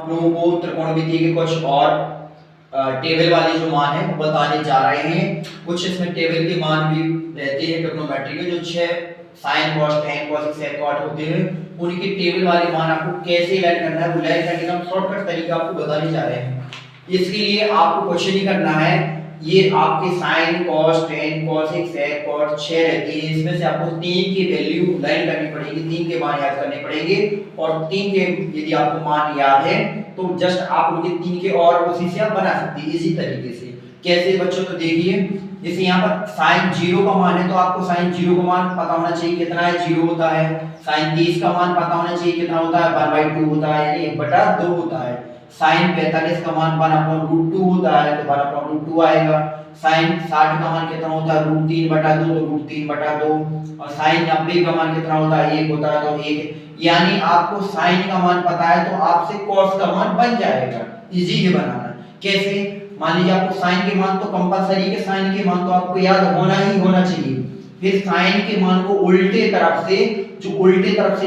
आप लोगों को त्रिकोणमिति के कुछ और टेबल वाले जो मान है वो बताने जा रहे हैं। कुछ इसमें टेबल के मान भी रहते हैं ट्रिग्नोमेट्री के, जो 6 sine cos tan cos sec cot होते हैं, उनके टेबल वाले मान आपको कैसे लर्न करना है वो लर्न करने का शॉर्टकट तरीका आपको बताने जा रहे हैं। इसके लिए आपको कुछ नहीं करना है, ये आपके sine cos tan cosec sec cot 6 रहती है, इसमें से आपको 3 की वैल्यू लर्न करनी पड़ेगी, 3 के मान याद करने पड़ेंगे। और 3 के यदि आपको मान याद है तो जस्ट आप उनके 3 के और उसी से आप बना सकते हैं इसी तरीके से। कैसे बच्चों, तो देखिए जैसे यहाँ पर साइन 0 का मान है तो आपको साइन 0 का मान पता होना चाहिए कितना है, 0 होता है। साइन 30 का मान पता होना चाहिए कितना होता है, 1/2 होता है, यानी 1/2 होता है। साइन 45 का मान 1/√2 होता है तो 1/√2 आएगा। साइन 60 का मान कितना होता है, √3/2 तो √3/2। और साइन 90 का मान कितना होता है, 1 होता है तो 1। यानी आपको साइन का मान पता है तो आपसे कॉस का मान बन जाएगा। इजी है बनाना। कैसे, मान लीजिए आपको साइन के मान तो कंपलसरी के साइन के मान तो आपको याद होना ही होना चाहिए। फिर साइन के मान को उल्टे तरफ से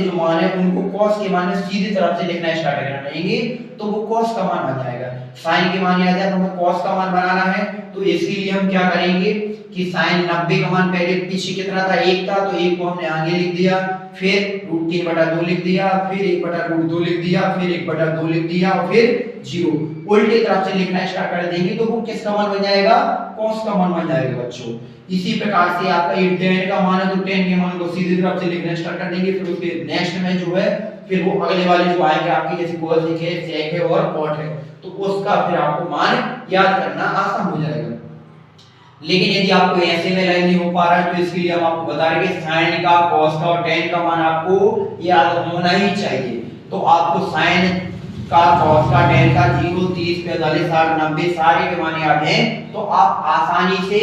जो मान है उनको कॉस के मान में सीधी तरफ से लिखना स्टार्ट करना रहेंगे तो वो कॉस का मान बन जाएगा। साइन के मान याद है तो हमें कॉस का मान बनाना है, तो इसके लिए हम क्या करेंगे कि साइन 90 का मान पहले पीछे कितना था, 1 था, तो 1 को हमने आगे लिख दिया, फिर √3/2 लिख दिया, फिर 1/√2 लिख दिया, फिर 1/2 लिख दिया और फिर 0। उल्टे तरफ से लिखना स्टार्ट कर देंगे तो वो किसका मान बन जाएगा, कॉस का मान बन जाएगा बच्चों। इसी प्रकार से आपका ये tan का मान है तो tan के मान को सीधी तरफ से लिखना स्टार्ट कर देंगे। फिर उसके नेक्स्ट में जो है फिर वो अगले वाले जो आएंगे आपके, जैसे cosec है, sec है और cot है, तो उसका फिर आपको मान याद करना आसान हो जाएगा। लेकिन यदि आपको ऐसे में लाइन नहीं हो पा रहा है तो इसके लिए हम आपको बता रहे हैं sin का, cos का और tan का मान आपको याद होना ही चाहिए। तो आपको sin का, cos का, tan का 0 30 45 60 90 सारे के मान याद हैं तो आप आसानी से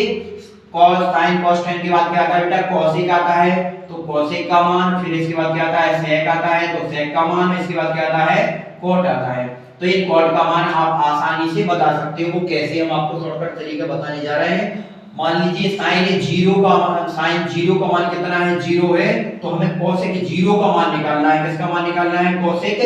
cos sin cos tan के बाद क्या आता है बेटा, cosec आता है तो cosec का मान, फिर इसके बाद क्या आता है, sec आता है तो sec का मान, इसके बाद क्या आता है, cot आता है। तो ये cot का मान आप आसानी से बता सकते हो। वो कैसे, हम आपको शॉर्टकट तरीका बताने जा रहे हैं। मान लीजिए sin 0 का मान, sin 0 का मान कितना है, 0 है, तो हमें cosec 0 का मान निकालना है। किसका मान निकालना है, cosec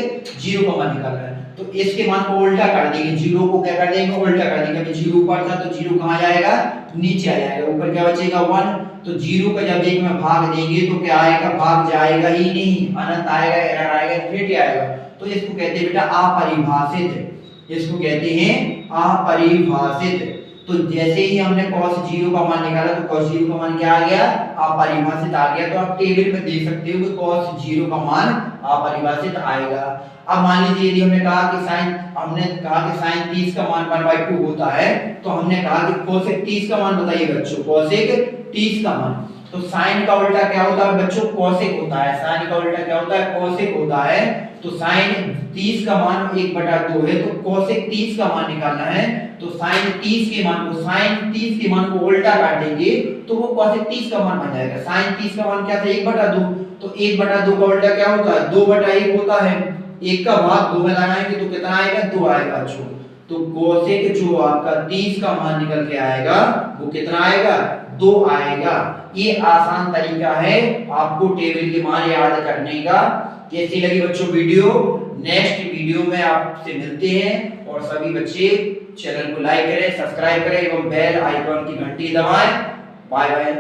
0 का मान निकालना है। तो इसके मान को उल्टा कर देंगे, 0 को क्या कर देंगे, उल्टा कर देंगे। अभी 0 ऊपर था तो 0 कहां जाएगा, नीचे आ जाएगा। ऊपर क्या बचेगा 1, तो 0 का जब 1 में भाग देंगे तो क्या आएगा, भाग जाएगा ही नहीं, अनंत आएगा, एरर आएगा, इनफिनिटी आएगा। तो इसको कहते हैं बेटा अपरिभाषित, इसको कहते हैं अपरिभाषित। तो जैसे ही हमने cos 0 का मान निकाला तो cos 0 का मान क्या आ गया, अपरिभाषित आ गया। तो आप टेबल में देख सकते हो कि cos 0 का मान अपरिभाषित आएगा। अब मान लीजिए यदि हमने कहा कि sin 30 का मान 1/2 होता है, तो हमने कहा कि cosec 30 का मान बताइए बच्चों, cosec 30 का मान। तो sin का उल्टा क्या होता है बच्चों, cosec होता है। sin का उल्टा क्या होता है, cosec होता है। तो sin 30 का मान 1/2 है तो cosec 30 का मान निकालना है। तो sin 30 के मान को उल्टा काट देंगे तो वो cosec 30 का मान बन जाएगा। sin 30 का मान क्या था, 1/2, तो 1/2 का उल्टा क्या होता है, 2/1 होता है। 1 का भाग 2 में लगाएंगे तो कितना आएगा, 2 आएगा बच्चों। तो cosec जो आपका 30 का मान निकल के आएगा वो कितना आएगा, 2 आएगा। ये आसान तरीका है आपको टेबल के मान याद करने का। कैसी लगी बच्चों वीडियो, नेक्स्ट वीडियो में आपसे मिलते हैं। और सभी बच्चे चैनल को लाइक करें, सब्सक्राइब करें एवं बेल आइकॉन की घंटी दबाएं। Bye bye.